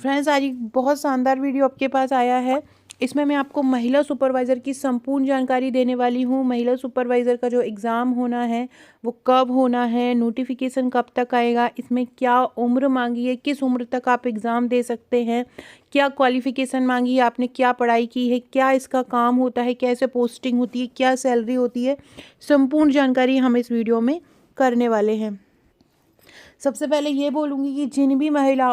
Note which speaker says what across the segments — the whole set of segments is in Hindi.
Speaker 1: फ्रेंड्स, आज एक बहुत शानदार वीडियो आपके पास आया है। इसमें मैं आपको महिला सुपरवाइज़र की संपूर्ण जानकारी देने वाली हूँ। महिला सुपरवाइज़र का जो एग्ज़ाम होना है वो कब होना है, नोटिफिकेशन कब तक आएगा, इसमें क्या उम्र मांगी है, किस उम्र तक आप एग्ज़ाम दे सकते हैं, क्या क्वालिफ़िकेशन मांगी है, आपने क्या पढ़ाई की है, क्या इसका काम होता है, कैसे पोस्टिंग होती है, क्या सैलरी होती है, संपूर्ण जानकारी हम इस वीडियो में करने वाले हैं। सबसे पहले ये बोलूँगी कि जिन भी महिला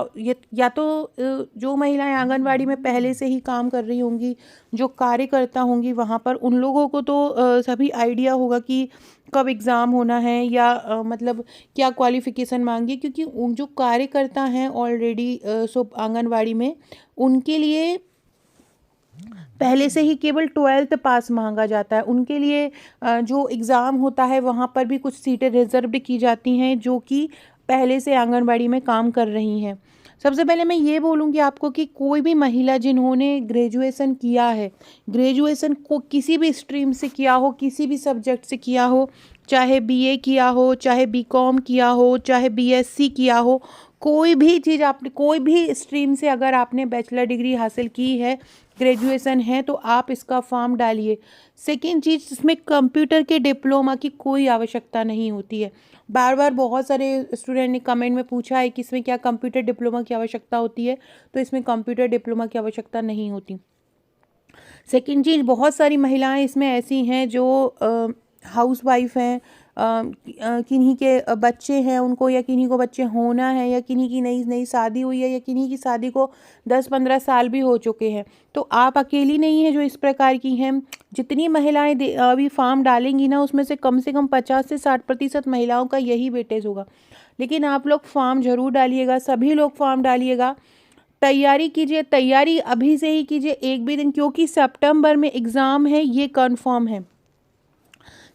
Speaker 1: या तो जो महिलाएं आंगनवाड़ी में पहले से ही काम कर रही होंगी, जो कार्यकर्ता होंगी वहाँ पर, उन लोगों को तो सभी आइडिया होगा कि कब एग्ज़ाम होना है या मतलब क्या क्वालिफ़िकेशन मांगी, क्योंकि जो कार्यकर्ता हैं ऑलरेडी सो आंगनवाड़ी में, उनके लिए पहले से ही केवल 12th पास मांगा जाता है। उनके लिए जो एग्ज़ाम होता है वहाँ पर भी कुछ सीटें रिज़र्व की जाती हैं जो कि पहले से आंगनबाड़ी में काम कर रही हैं। सबसे पहले मैं ये बोलूँगी आपको कि कोई भी महिला जिन्होंने ग्रेजुएशन किया है, ग्रेजुएशन को किसी भी स्ट्रीम से किया हो, किसी भी सब्जेक्ट से किया हो, चाहे बीए किया हो, चाहे बीकॉम किया हो, चाहे बीएससी किया हो, कोई भी चीज़ आपने कोई भी स्ट्रीम से अगर आपने बैचलर डिग्री हासिल की है, ग्रेजुएशन है, तो आप इसका फॉर्म डालिए। सेकेंड चीज़, इसमें कंप्यूटर के डिप्लोमा की कोई आवश्यकता नहीं होती है। बार बार बहुत सारे स्टूडेंट ने कमेंट में पूछा है कि इसमें क्या कंप्यूटर डिप्लोमा की आवश्यकता होती है, तो इसमें कंप्यूटर डिप्लोमा की आवश्यकता नहीं होती। सेकेंड चीज़, बहुत सारी महिलाएं इसमें ऐसी हैं जो हाउस वाइफ हैं, किन्हीं के बच्चे हैं उनको, या किन्हीं को बच्चे होना है, या किन्हीं की नई नई शादी हुई है, या किन्हीं की शादी को 10-15 साल भी हो चुके हैं। तो आप अकेली नहीं हैं जो इस प्रकार की हैं। जितनी महिलाएं अभी फॉर्म डालेंगी ना, उसमें से कम 50 से 60% महिलाओं का यही वेटेज होगा। लेकिन आप लोग फॉर्म ज़रूर डालिएगा, सभी लोग फॉर्म डालिएगा, तैयारी कीजिए। तैयारी अभी से ही कीजिए, एक भी दिन, क्योंकि सितंबर में एग्ज़ाम है, ये कंफर्म है।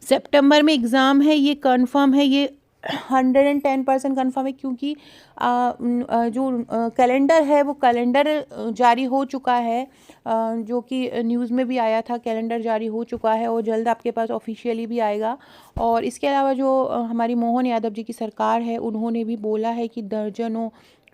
Speaker 1: सितंबर में एग्ज़ाम है, ये कंफर्म है, ये 110% कंफर्म है, क्योंकि जो कैलेंडर है वो कैलेंडर जारी हो चुका है, जो कि न्यूज़ में भी आया था। कैलेंडर जारी हो चुका है और जल्द आपके पास ऑफिशियली भी आएगा। और इसके अलावा जो हमारी मोहन यादव जी की सरकार है, उन्होंने भी बोला है कि दर्जनों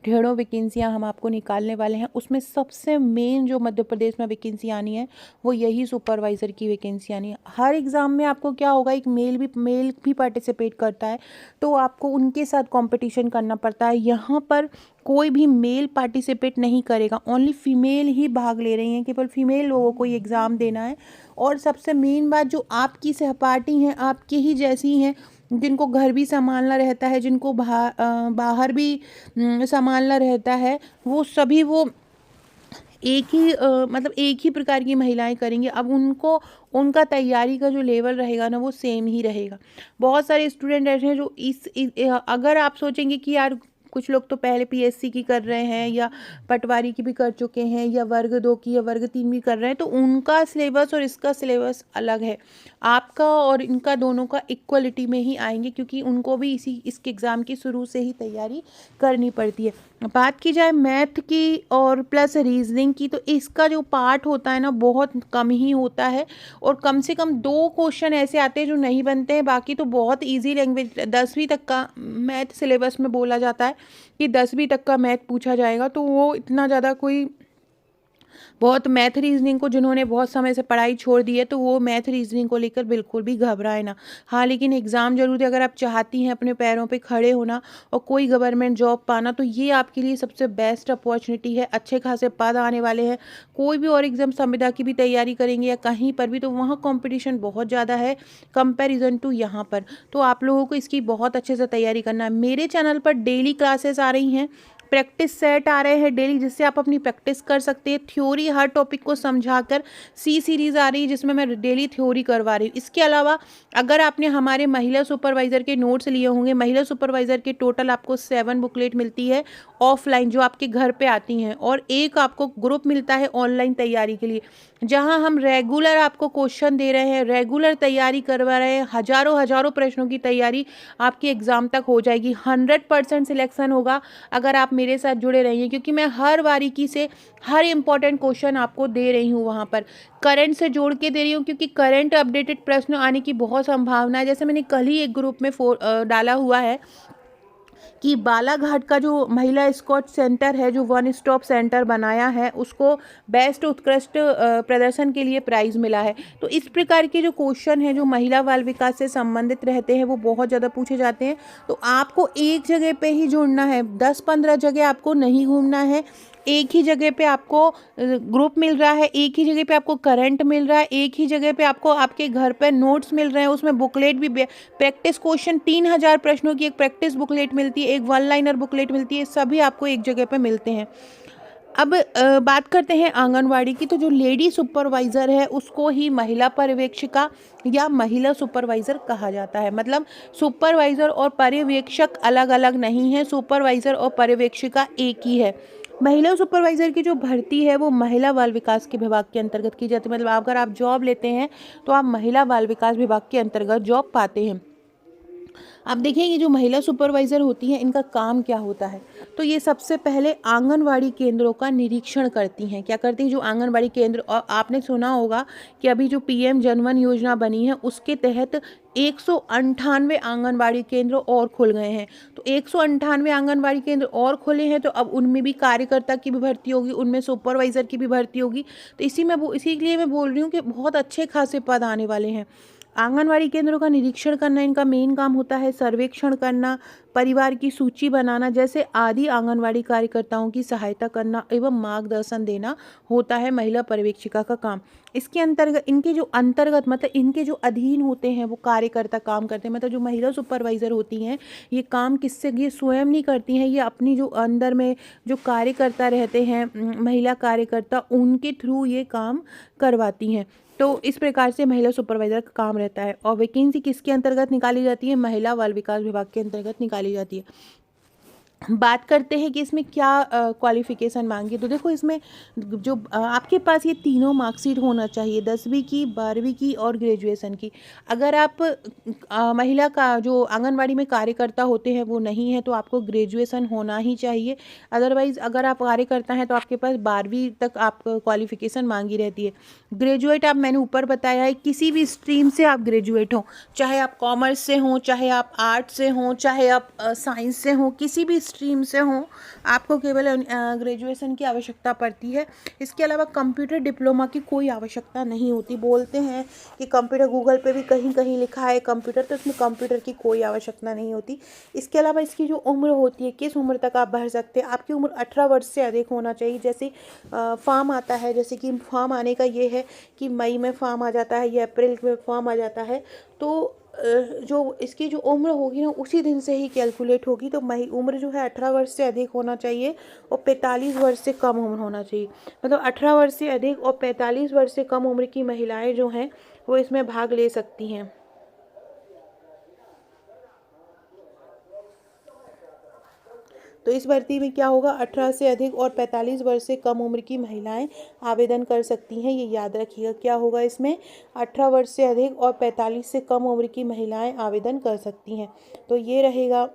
Speaker 1: ढेरों वैकेंसियां हम आपको निकालने वाले हैं। उसमें सबसे मेन जो मध्य प्रदेश में वैकेंसी आनी है वो यही सुपरवाइज़र की वैकेंसी आनी है। हर एग्ज़ाम में आपको क्या होगा, एक मेल भी पार्टिसिपेट करता है, तो आपको उनके साथ कंपटीशन करना पड़ता है। यहाँ पर कोई भी मेल पार्टिसिपेट नहीं करेगा, ओनली फीमेल ही भाग ले रही हैं, केवल फीमेल लोगों को ये एग्ज़ाम देना है। और सबसे मेन बात, जो आपकी सहपाठी हैं, आपके ही जैसी हैं, जिनको घर भी संभालना रहता है, जिनको बाहर भी संभालना रहता है, वो सभी वो एक ही मतलब एक ही प्रकार की महिलाएं करेंगी। अब उनको उनका तैयारी का जो लेवल रहेगा ना, वो सेम ही रहेगा। बहुत सारे स्टूडेंट ऐसे हैं जो अगर आप सोचेंगे कि यार कुछ लोग तो पहले पीएससी की कर रहे हैं, या पटवारी की भी कर चुके हैं, या वर्ग 2 की या वर्ग 3 भी कर रहे हैं, तो उनका सिलेबस और इसका सिलेबस अलग है। आपका और इनका दोनों का इक्वलिटी में ही आएंगे, क्योंकि उनको भी इसके एग्ज़ाम की शुरू से ही तैयारी करनी पड़ती है। बात की जाए मैथ की और प्लस रीजनिंग की, तो इसका जो पार्ट होता है ना, बहुत कम ही होता है, और कम से कम 2 क्वेश्चन ऐसे आते हैं जो नहीं बनते हैं। बाकी तो बहुत इजी लैंग्वेज, 10वीं तक का मैथ सिलेबस में बोला जाता है कि 10वीं तक का मैथ पूछा जाएगा, तो वो इतना ज़्यादा कोई बहुत मैथ रीजनिंग को जिन्होंने बहुत समय से पढ़ाई छोड़ दी है, तो वो मैथ रीजनिंग को लेकर बिल्कुल भी घबराए ना। हाँ, लेकिन एग्ज़ाम जरूर है। अगर आप चाहती हैं अपने पैरों पे खड़े होना और कोई गवर्नमेंट जॉब पाना, तो ये आपके लिए सबसे बेस्ट अपॉर्चुनिटी है। अच्छे खासे पद आने वाले हैं। कोई भी और एग्ज़ाम, संविदा की भी तैयारी करेंगे या कहीं पर भी, तो वहाँ कॉम्पिटिशन बहुत ज़्यादा है कंपेरिजन टू यहाँ पर। तो आप लोगों को इसकी बहुत अच्छे से तैयारी करना है। मेरे चैनल पर डेली क्लासेस आ रही हैं, प्रैक्टिस सेट आ रहे हैं डेली, जिससे आप अपनी प्रैक्टिस कर सकते हैं। थ्योरी हर टॉपिक को समझाकर सी सीरीज़ आ रही है, जिसमें मैं डेली थ्योरी करवा रही हूँ। इसके अलावा अगर आपने हमारे महिला सुपरवाइज़र के नोट्स लिए होंगे, महिला सुपरवाइज़र के टोटल आपको 7 बुकलेट मिलती है ऑफलाइन, जो आपके घर पे आती हैं, और एक आपको ग्रुप मिलता है ऑनलाइन तैयारी के लिए, जहाँ हम रेगुलर आपको क्वेश्चन दे रहे हैं, रेगुलर तैयारी करवा रहे हैं। हज़ारों हज़ारों प्रश्नों की तैयारी आपकी एग्ज़ाम तक हो जाएगी। 100% सिलेक्शन होगा अगर आप मेरे साथ जुड़े रहिए, क्योंकि मैं हर बारीकी से हर इम्पॉर्टेंट क्वेश्चन आपको दे रही हूँ। वहाँ पर करंट से जोड़ के दे रही हूँ, क्योंकि करंट अपडेटेड प्रश्न आने की बहुत संभावना है। जैसे मैंने कल ही एक ग्रुप में डाला हुआ है कि बालाघाट का जो महिला स्कॉट सेंटर है, जो वन स्टॉप सेंटर बनाया है, उसको बेस्ट उत्कृष्ट प्रदर्शन के लिए प्राइज़ मिला है। तो इस प्रकार के जो क्वेश्चन हैं जो महिला बाल विकास से संबंधित रहते हैं वो बहुत ज़्यादा पूछे जाते हैं। तो आपको एक जगह पे ही जुड़ना है, 10-15 जगह आपको नहीं घूमना है। एक ही जगह पे आपको ग्रुप मिल रहा है, एक ही जगह पे आपको करंट मिल रहा है, एक ही जगह पे आपको आपके घर पे नोट्स मिल रहे हैं, उसमें बुकलेट भी प्रैक्टिस क्वेश्चन 3000 प्रश्नों की एक प्रैक्टिस बुकलेट मिलती है, एक वन लाइनर बुकलेट मिलती है, सभी आपको एक जगह पे मिलते हैं। अब बात करते हैं आंगनवाड़ी की। तो जो लेडी सुपरवाइज़र है उसको ही महिला पर्यवेक्षिका या महिला सुपरवाइज़र कहा जाता है। मतलब सुपरवाइज़र और पर्यवेक्षक अलग अलग नहीं है, सुपरवाइज़र और पर्यवेक्षिका एक ही है। महिला सुपरवाइज़र की जो भर्ती है वो महिला बाल विकास के विभाग के अंतर्गत की जाती है। मतलब अगर आप जॉब लेते हैं तो आप महिला बाल विकास विभाग के अंतर्गत जॉब पाते हैं। आप देखिए ये जो महिला सुपरवाइज़र होती हैं इनका काम क्या होता है। तो ये सबसे पहले आंगनवाड़ी केंद्रों का निरीक्षण करती हैं। क्या करती हैं? जो आंगनवाड़ी केंद्र, और आपने सुना होगा कि अभी जो पीएम जनवन योजना बनी है उसके तहत 198 आंगनवाड़ी केंद्र और खुल गए हैं। तो 198 आंगनवाड़ी केंद्र और खुले हैं, तो अब उनमें भी कार्यकर्ता की भी भर्ती होगी, उनमें सुपरवाइज़र की भी भर्ती होगी। तो इसीलिए मैं बोल रही हूँ कि बहुत अच्छे खासे पद आने वाले हैं। आंगनवाड़ी केंद्रों का निरीक्षण करना इनका मेन काम होता है। सर्वेक्षण करना, परिवार की सूची बनाना जैसे आदि आंगनवाड़ी कार्यकर्ताओं की सहायता करना एवं मार्गदर्शन देना होता है महिला पर्यवेक्षिका का काम। इसके अंतर्गत मतलब इनके जो अधीन होते हैं वो कार्यकर्ता काम करते हैं। मतलब जो महिला सुपरवाइज़र होती हैं ये काम किससे, ये स्वयं नहीं करती हैं, ये अपनी जो अंदर में जो कार्यकर्ता रहते हैं, महिला कार्यकर्ता, उनके थ्रू ये काम करवाती हैं। तो इस प्रकार से महिला सुपरवाइज़र का काम रहता है। और वैकेंसी किसके अंतर्गत निकाली जाती है? महिला बाल विकास विभाग के अंतर्गत निकाली जाती है। बात करते हैं कि इसमें क्या क्वालिफ़िकेशन मांगी। तो देखो इसमें जो आपके पास ये तीनों मार्कशीट होना चाहिए, 10वीं की, 12वीं की और ग्रेजुएशन की। अगर आप महिला का जो आंगनवाड़ी में कार्यकर्ता होते हैं वो नहीं है तो आपको ग्रेजुएशन होना ही चाहिए। अदरवाइज़ अगर आप कार्यकर्ता हैं तो आपके पास 12वीं तक आप क्वालिफ़िकेशन मांगी रहती है। ग्रेजुएट आप, मैंने ऊपर बताया है, किसी भी स्ट्रीम से आप ग्रेजुएट हो, चाहे आप कॉमर्स से हों, चाहे आप आर्ट्स से हों, चाहे आप साइंस से हों, किसी भी स्ट्रीम से हों, आपको केवल ग्रेजुएशन की आवश्यकता पड़ती है। इसके अलावा कंप्यूटर डिप्लोमा की कोई आवश्यकता नहीं होती। बोलते हैं कि कंप्यूटर, गूगल पे भी कहीं कहीं लिखा है कंप्यूटर, तो इसमें कंप्यूटर की कोई आवश्यकता नहीं होती। इसके अलावा इसकी जो उम्र होती है, किस उम्र तक आप भर सकते हैं, आपकी उम्र 18 वर्ष से अधिक होना चाहिए। जैसे फॉर्म आता है, जैसे कि फॉर्म आने का ये है कि मई में फॉर्म आ जाता है या अप्रैल में फॉर्म आ जाता है, तो जो इसकी जो उम्र होगी ना उसी दिन से ही कैलकुलेट होगी। तो उम्र जो है 18 वर्ष से अधिक होना चाहिए और 45 वर्ष से कम उम्र होना चाहिए। मतलब 18 वर्ष से अधिक और 45 वर्ष से कम उम्र की महिलाएं जो हैं वो इसमें भाग ले सकती हैं। तो इस भर्ती में क्या होगा, 18 से अधिक और 45 वर्ष से कम उम्र की महिलाएं आवेदन कर सकती हैं। ये याद रखिएगा, क्या होगा इसमें, 18 वर्ष से अधिक और 45 से कम उम्र की महिलाएं आवेदन कर सकती हैं। तो ये रहेगा।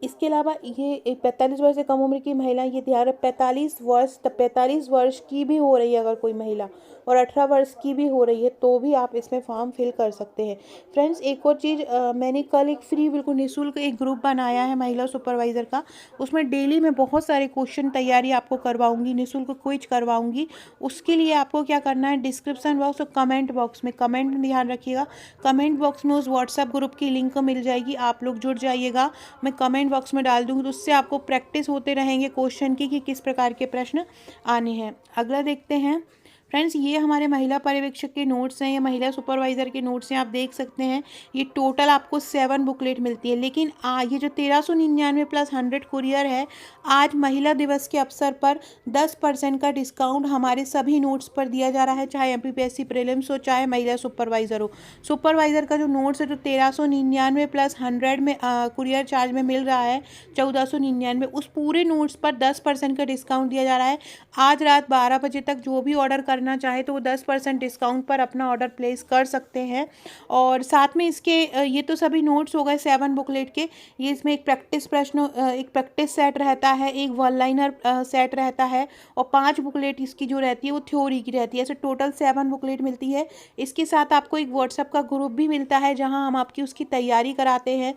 Speaker 1: इसके अलावा ये 45 वर्ष से कम उम्र की महिला, ये ध्यान रख, 45 वर्ष की भी हो रही है अगर कोई महिला और 18 वर्ष की भी हो रही है तो भी आप इसमें फॉर्म फिल कर सकते हैं। फ्रेंड्स, एक और चीज़, मैंने कल एक फ्री बिल्कुल निःशुल्क एक ग्रुप बनाया है महिला सुपरवाइज़र का। उसमें डेली मैं बहुत सारे क्वेश्चन तैयारी आपको करवाऊंगी, निःशुल्क क्विज करवाऊंगी। उसके लिए आपको क्या करना है, डिस्क्रिप्शन बॉक्स और कमेंट बॉक्स में, कमेंट में ध्यान रखिएगा, कमेंट बॉक्स में उस व्हाट्सएप ग्रुप की लिंक मिल जाएगी, आप लोग जुड़ जाइएगा। मैं कमेंट बॉक्स में डाल दूंगी, तो उससे आपको प्रैक्टिस होते रहेंगे क्वेश्चन की कि किस प्रकार के प्रश्न आने हैं। अगला देखते हैं। फ्रेंड्स, ये हमारे महिला पर्यवेक्षक के नोट्स हैं, ये महिला सुपरवाइज़र के नोट्स हैं, आप देख सकते हैं। ये टोटल आपको 7 बुकलेट मिलती है। लेकिन ये जो 1399 प्लस 100 कुरियर है, आज महिला दिवस के अवसर पर 10% का डिस्काउंट हमारे सभी नोट्स पर दिया जा रहा है, चाहे एमपीपीएससी प्रीलिम्स हो, चाहे महिला सुपरवाइज़र हो। सुपरवाइज़र का जो नोट्स है जो 1399 प्लस 100 में कुरियर चार्ज में मिल रहा है 1499, उस पूरे नोट्स पर 10% का डिस्काउंट दिया जा रहा है। आज रात 12 बजे तक जो भी ऑर्डर करना करना चाहे तो वो 10% डिस्काउंट पर अपना ऑर्डर प्लेस कर सकते हैं। और साथ में इसके ये तो सभी नोट्स हो गए 7 बुकलेट के। ये इसमें एक प्रैक्टिस प्रश्न, एक प्रैक्टिस सेट रहता है, एक वन लाइनर सेट रहता है और 5 बुकलेट इसकी जो रहती है वो थ्योरी की रहती है। ऐसे टोटल 7 बुकलेट मिलती है। इसके साथ आपको एक व्हाट्सएप का ग्रुप भी मिलता है जहां हम आपकी उसकी तैयारी कराते हैं।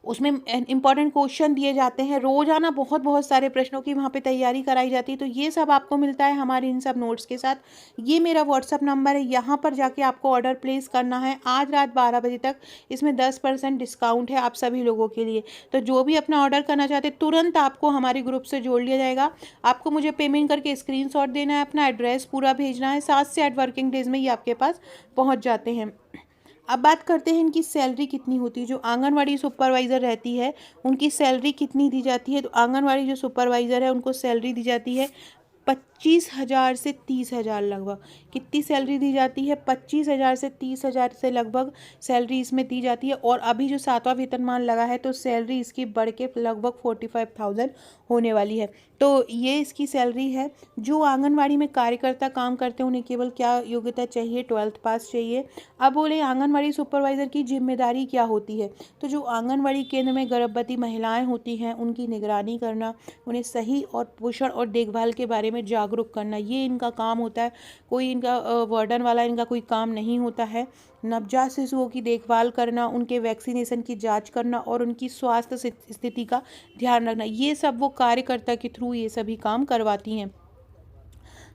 Speaker 1: उसमें इंपॉर्टेंट क्वेश्चन दिए जाते हैं, रोजाना बहुत बहुत सारे प्रश्नों की वहाँ पे तैयारी कराई जाती है। तो ये सब आपको मिलता है हमारे इन सब नोट्स के साथ। ये मेरा व्हाट्सअप नंबर है, यहाँ पर जाके आपको ऑर्डर प्लेस करना है आज रात 12 बजे तक। इसमें 10% डिस्काउंट है आप सभी लोगों के लिए। तो जो भी अपना ऑर्डर करना चाहते हैं तुरंत आपको हमारे ग्रुप से जोड़ लिया जाएगा। आपको मुझे पेमेंट करके स्क्रीनशॉट देना है, अपना एड्रेस पूरा भेजना है, 7 से 8 वर्किंग डेज में ये आपके पास पहुँच जाते हैं। अब बात करते हैं इनकी सैलरी कितनी होती है। जो आंगनवाड़ी सुपरवाइज़र रहती है उनकी सैलरी कितनी दी जाती है। तो आंगनवाड़ी जो सुपरवाइज़र है उनको सैलरी दी जाती है 25,000 से 30,000 लगभग। कितनी सैलरी दी जाती है? 25,000 से 30,000 से लगभग सैलरी इसमें दी जाती है। और अभी जो 7वां वेतनमान लगा है तो सैलरी इसकी बढ़ के लगभग 45,000 होने वाली है। तो ये इसकी सैलरी है। जो आंगनवाड़ी में कार्यकर्ता काम करते हैं उन्हें केवल क्या योग्यता चाहिए? 12th पास चाहिए। अब बोले आंगनवाड़ी सुपरवाइज़र की जिम्मेदारी क्या होती है। तो जो आंगनवाड़ी केंद्र में गर्भवती महिलाएं होती हैं उनकी निगरानी करना, उन्हें सही और पोषण और देखभाल के बारे में जागरूक करना, ये इनका काम होता है। कोई इनका वार्डन वाला इनका कोई काम नहीं होता है। नवजात शिशुओं की देखभाल करना, उनके वैक्सीनेशन की जांच करना और उनकी स्वास्थ्य स्थिति का ध्यान रखना, ये सब वो कार्यकर्ता के थ्रू ये सभी काम करवाती हैं।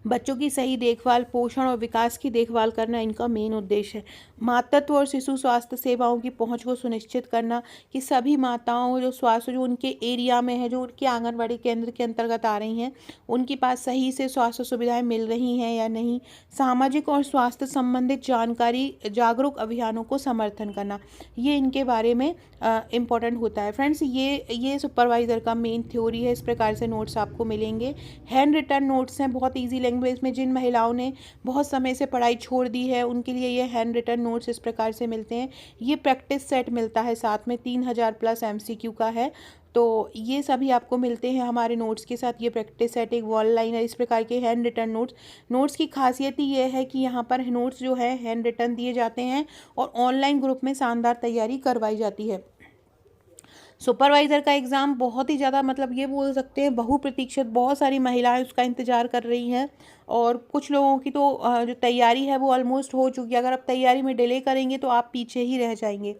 Speaker 1: बच्चों की सही देखभाल, पोषण और विकास की देखभाल करना इनका मेन उद्देश्य है। मातृत्व और शिशु स्वास्थ्य सेवाओं की पहुंच को सुनिश्चित करना कि सभी माताओं जो स्वास्थ्य जो उनके एरिया में है, जो उनके आंगनबाड़ी केंद्र के अंतर्गत आ रही हैं, उनके पास सही से स्वास्थ्य सुविधाएं मिल रही हैं या नहीं। सामाजिक और स्वास्थ्य संबंधित जानकारी, जागरूक अभियानों को समर्थन करना, ये इनके बारे में इम्पोर्टेंट होता है। फ्रेंड्स, ये सुपरवाइज़र का मेन थ्योरी है। इस प्रकार से नोट्स आपको मिलेंगे। हैंड रिटन नोट्स हैं, बहुत ईजी लैंग्वेज में। जिन महिलाओं ने बहुत समय से पढ़ाई छोड़ दी है उनके लिए ये हैंड रिटन नोट्स इस प्रकार से मिलते हैं। ये प्रैक्टिस सेट मिलता है साथ में, 3000 प्लस MCQ का है। तो ये सभी आपको मिलते हैं हमारे नोट्स के साथ। ये प्रैक्टिस सेट, एक वॉल लाइनर, इस प्रकार के हैंड रिटन नोट्स की खासियत ही ये है कि यहाँ पर नोट्स जो है हैंड रिटन दिए जाते हैं और ऑनलाइन ग्रुप में शानदार तैयारी करवाई जाती है। सुपरवाइज़र का एग्ज़ाम बहुत ही ज़्यादा, मतलब ये बोल सकते हैं बहुप्रतीक्षित, बहुत सारी महिलाएं उसका इंतज़ार कर रही हैं। और कुछ लोगों की तो जो तैयारी है वो ऑलमोस्ट हो चुकी है। अगर आप तैयारी में डिले करेंगे तो आप पीछे ही रह जाएंगे।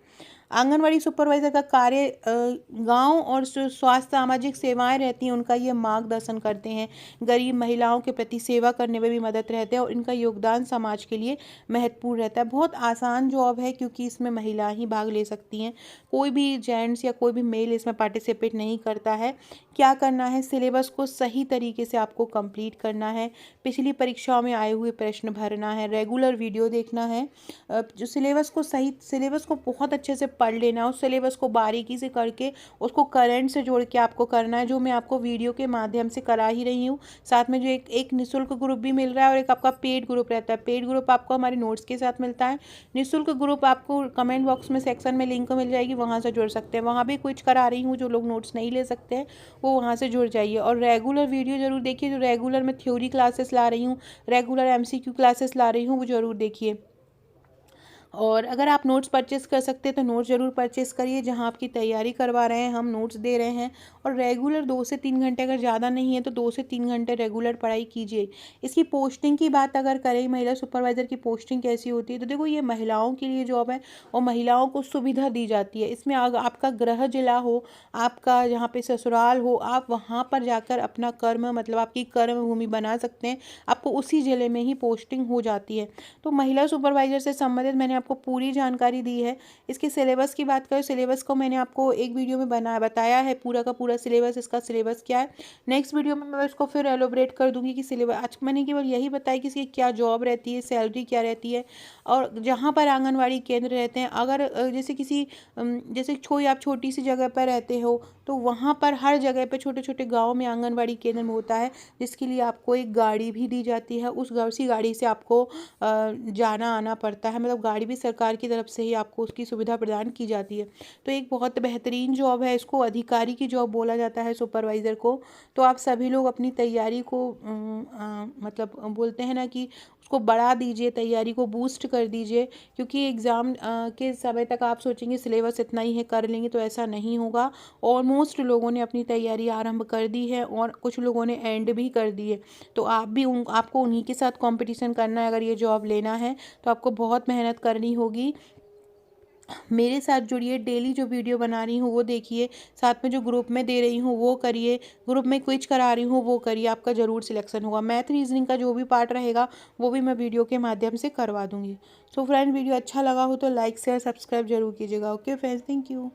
Speaker 1: आंगनवाड़ी सुपरवाइज़र का कार्य गांव और स्वास्थ्य सामाजिक सेवाएं रहती हैं उनका ये मार्गदर्शन करते हैं। गरीब महिलाओं के प्रति सेवा करने में भी मदद रहते हैं और इनका योगदान समाज के लिए महत्वपूर्ण रहता है। बहुत आसान जॉब है क्योंकि इसमें महिला ही भाग ले सकती हैं, कोई भी जेंट्स या कोई भी मेल इसमें पार्टिसिपेट नहीं करता है। क्या करना है? सिलेबस को सही तरीके से आपको कंप्लीट करना है, पिछली परीक्षाओं में आए हुए प्रश्न भरना है, रेगुलर वीडियो देखना है, जो सिलेबस को बहुत अच्छे से पढ़ लेना, उस सिलेबस को बारीकी से करके उसको करंट से जोड़ के आपको करना है, जो मैं आपको वीडियो के माध्यम से करा ही रही हूँ। साथ में जो एक निःशुल्क ग्रुप भी मिल रहा है और एक आपका पेड ग्रुप रहता है। पेड ग्रुप आपको हमारे नोट्स के साथ मिलता है। निःशुल्क ग्रुप आपको कमेंट बॉक्स में सेक्शन में लिंक मिल जाएगी, वहाँ से जुड़ सकते हैं। वहाँ भी कुछ करा रही हूँ, जो लोग नोट्स नहीं ले सकते हैं वो वहाँ से जुड़ जाइए। और रेगुलर वीडियो जरूर देखिए, जो रेगुलर मैं थ्योरी क्लासेस ला रही हूँ, रेगुलर MCQ क्लासेस ला रही हूँ, वो जरूर देखिए। और अगर आप नोट्स परचेस कर सकते हैं तो नोट्स ज़रूर परचेस करिए। जहां आपकी तैयारी करवा रहे हैं हम नोट्स दे रहे हैं। और रेगुलर 2 से 3 घंटे, अगर ज़्यादा नहीं है तो 2 से 3 घंटे रेगुलर पढ़ाई कीजिए। इसकी पोस्टिंग की बात अगर करें, महिला सुपरवाइज़र की पोस्टिंग कैसी होती है, तो देखो ये महिलाओं के लिए जॉब है और महिलाओं को सुविधा दी जाती है। इसमें आपका गृह जिला हो, आपका जहाँ पे ससुराल हो, आप वहाँ पर जाकर अपना कर्म, मतलब आपकी कर्म भूमि बना सकते हैं। आपको उसी ज़िले में ही पोस्टिंग हो जाती है। तो महिला सुपरवाइज़र से संबंधित मैंने आपको पूरी जानकारी दी है। इसके सिलेबस की बात करें, सिलेबस को मैंने आपको एक वीडियो में बताया है, पूरा का पूरा सिलेबस, इसका सिलेबस क्या है। नेक्स्ट वीडियो में मैं इसको फिर एलोबरेट कर दूंगी कि सिलेबस, आज मैंने केवल यही बताया कि इसकी क्या जॉब रहती है, सैलरी क्या रहती है। और जहाँ पर आंगनवाड़ी केंद्र रहते हैं, अगर जैसे कोई आप छोटी सी जगह पर रहते हो तो वहाँ पर हर जगह पे छोटे छोटे गाँव में आंगनवाड़ी केंद्र में होता है, जिसके लिए आपको एक गाड़ी भी दी जाती है। उसी गाड़ी से आपको जाना आना पड़ता है, मतलब गाड़ी भी भी सरकार की तरफ से ही आपको उसकी सुविधा प्रदान की जाती है। तो एक बहुत बेहतरीन जॉब है, इसको अधिकारी की जॉब बोला जाता है सुपरवाइज़र को। तो आप सभी लोग अपनी तैयारी को मतलब बोलते हैं ना कि उसको बढ़ा दीजिए, तैयारी को बूस्ट कर दीजिए, क्योंकि एग्ज़ाम के समय तक आप सोचेंगे सिलेबस इतना ही है कर लेंगे, तो ऐसा नहीं होगा। ऑलमोस्ट लोगों ने अपनी तैयारी आरंभ कर दी है और कुछ लोगों ने एंड भी कर दी है। तो आप भी आपको उन्हीं के साथ कंपटीशन करना है। अगर ये जॉब लेना है तो आपको बहुत मेहनत करनी होगी। मेरे साथ जुड़िए, डेली जो वीडियो बना रही हूँ वो देखिए, साथ में जो ग्रुप में दे रही हूँ वो करिए, ग्रुप में क्विज करा रही हूँ वो करिए, आपका ज़रूर सिलेक्शन होगा। मैथ रीजनिंग का जो भी पार्ट रहेगा वो भी मैं वीडियो के माध्यम से करवा दूँगी। सो फ्रेंड, वीडियो अच्छा लगा हो तो लाइक शेयर सब्सक्राइब जरूर कीजिएगा। Okay friends, thank you.